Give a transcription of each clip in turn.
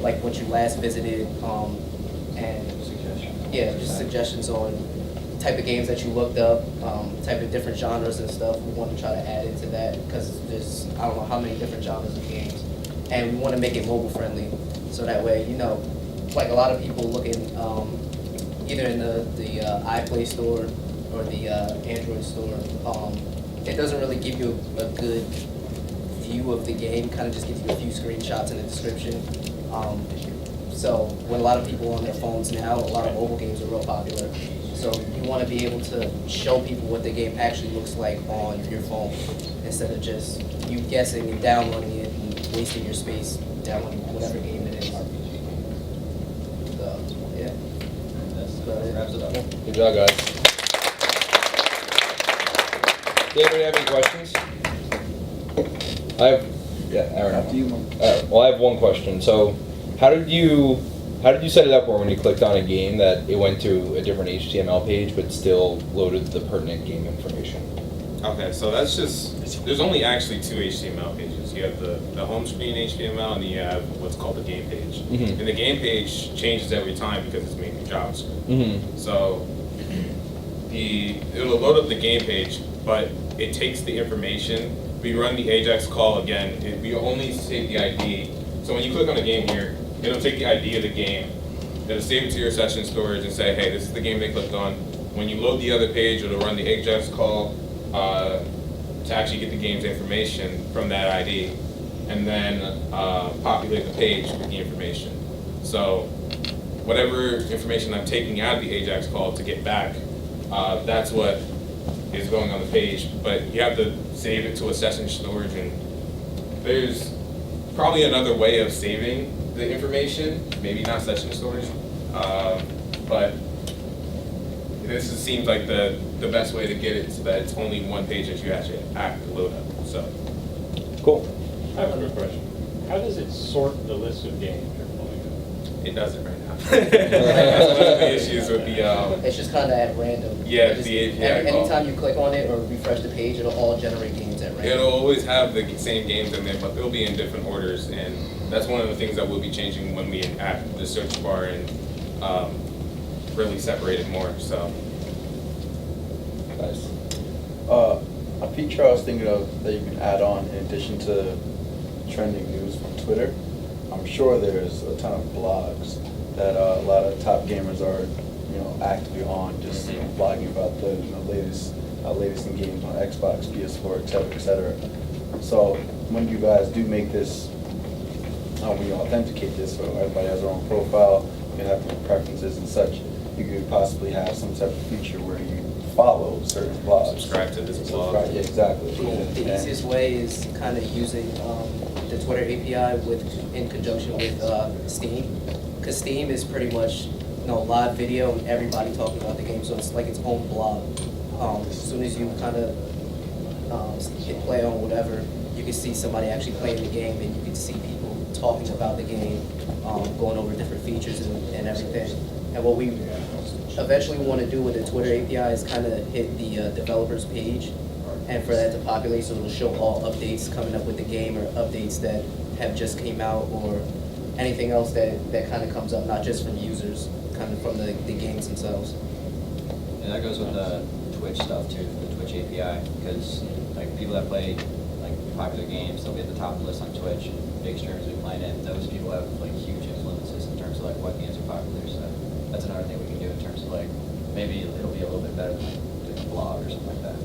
like what you last visited, and yeah, just suggestions on type of games that you looked up, type of different genres and stuff. We want to try to add into that because there's, I don't know how many different genres of games, and we want to make it mobile friendly, so that way, you know, like a lot of people looking either in the iPlay store or the Android store, it doesn't really give you a good view of the game, kind of just gives you a few screenshots and a description. So when a lot of people on their phones now, a lot of mobile games are real popular. So you want to be able to show people what the game actually looks like on your phone instead of just you guessing and downloading it and wasting your space downloading whatever game it is. So, yeah. That wraps it up. Good job, guys. Does anybody have any questions? Aaron. After you. Well, I have one question. So, how did you set it up where when you clicked on a game that it went to a different HTML page but still loaded the pertinent game information? Okay, so that's just, there's only actually two HTML pages. You have the home screen HTML and then you have what's called the game page. Mm-hmm. And the game page changes every time because it's made in JavaScript. Mm-hmm. So it'll load up the game page, but it takes the information. We run the AJAX call again. We only take the ID. So when you click on the game here, it'll take the ID of the game. It'll save it to your session storage and say, hey, this is the game they clicked on. When you load the other page, it'll run the AJAX call to actually get the game's information from that ID, and then populate the page with the information. So whatever information I'm taking out of the AJAX call to get back, that's what is going on the page. But you have to save it to a session storage, and there's probably another way of saving the information, maybe not session storage, but this seems like the best way to get it so that it's only one page that you actually have to load up. So, Cool. I have a good question. How does it sort the list of games you're pulling up? it does it right now. That's one of the issues with the. It's just kind of at random. Yeah, Just the API call. anytime you click on it or refresh the page, it'll all generate games at random. It'll always have the same games in there, but they'll be in different orders, and that's one of the things that we'll be changing when we add the search bar and really separate it more. So. Nice. A feature I was thinking of that you can add on in addition to trending news from Twitter, I'm sure there's a ton of blogs that a lot of top gamers are, actively on, just blogging about the latest in games on Xbox, PS4, etc., etc. So when you guys do make this, when you authenticate this, so everybody has their own profile, you can have different preferences and such, you could possibly have some type of feature where you follow certain blogs. Subscribe to this blog. Yeah, exactly. The easiest way is kind of using the Twitter API in conjunction with Steam, because Steam is pretty much live video and everybody talking about the game, so it's like its own blog. As soon as you kind of hit play on whatever, you can see somebody actually playing the game, and you can see people talking about the game, going over different features and everything. And what we eventually want to do with the Twitter API is kind of hit the developer's page, and for that to populate, so it'll show all updates coming up with the game or updates that have just came out or anything else that kind of comes up, not just from users, kind of from the games themselves. And that goes with the Twitch stuff too, the Twitch API, because like people that play like popular games, they'll be at the top of the list on Twitch. Big streamers we playing in, those people have like huge influences in terms of like what games are popular. So that's another thing we can do in terms of like maybe it'll be a little bit better than like a blog or something like that.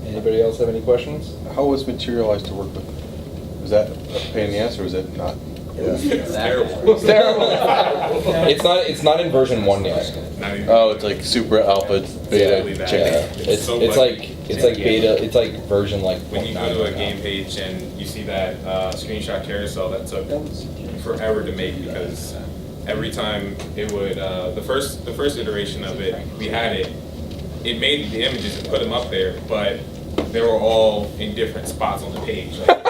Anybody else have any questions? How was Materialize to work with? Was that a pain in the ass, or is it not? It's terrible. It's terrible. It's not in version 1 yet. Oh, it's like super alpha, beta. Yeah. Check it out. It's so like beta. It's like version like. When you go to a 0.9 game page and you see that screenshot carousel, that took forever to make because every time it would the first iteration of it, we had it. It made the images and put them up there, but they were all in different spots on the page. Like,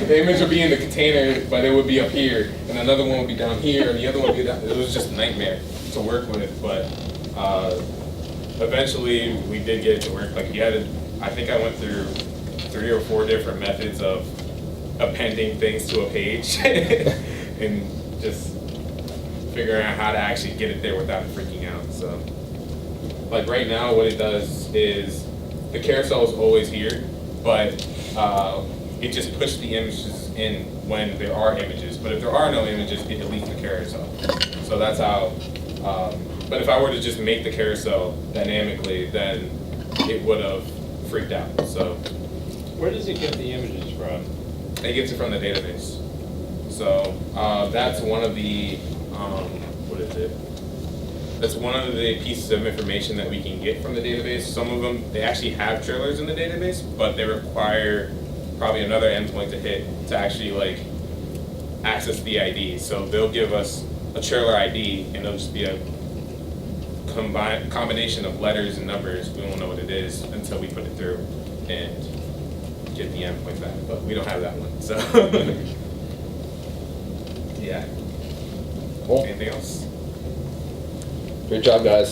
the image would be in the container, but it would be up here, and another one would be down here, and the other one would be down. It was just a nightmare to work with, but eventually we did get it to work. Like I think I went through 3 or 4 different methods of appending things to a page and just figuring out how to actually get it there without it freaking out. So, like right now, what it does is the carousel is always here, but it just pushes the images in when there are images. But if there are no images, it deletes the carousel. So that's how. But if I were to just make the carousel dynamically, then it would have freaked out. So Where does it get the images from? it gets it from the database. So that's one of the what is it? That's one of the pieces of information that we can get from the database. Some of them, they actually have trailers in the database, but they require probably another endpoint to hit to actually like access the ID. So they'll give us a trailer ID, and it'll just be a combination of letters and numbers. We won't know what it is until we put it through and get the endpoint back. But we don't have that one, so yeah. Cool. Anything else? Great job, guys.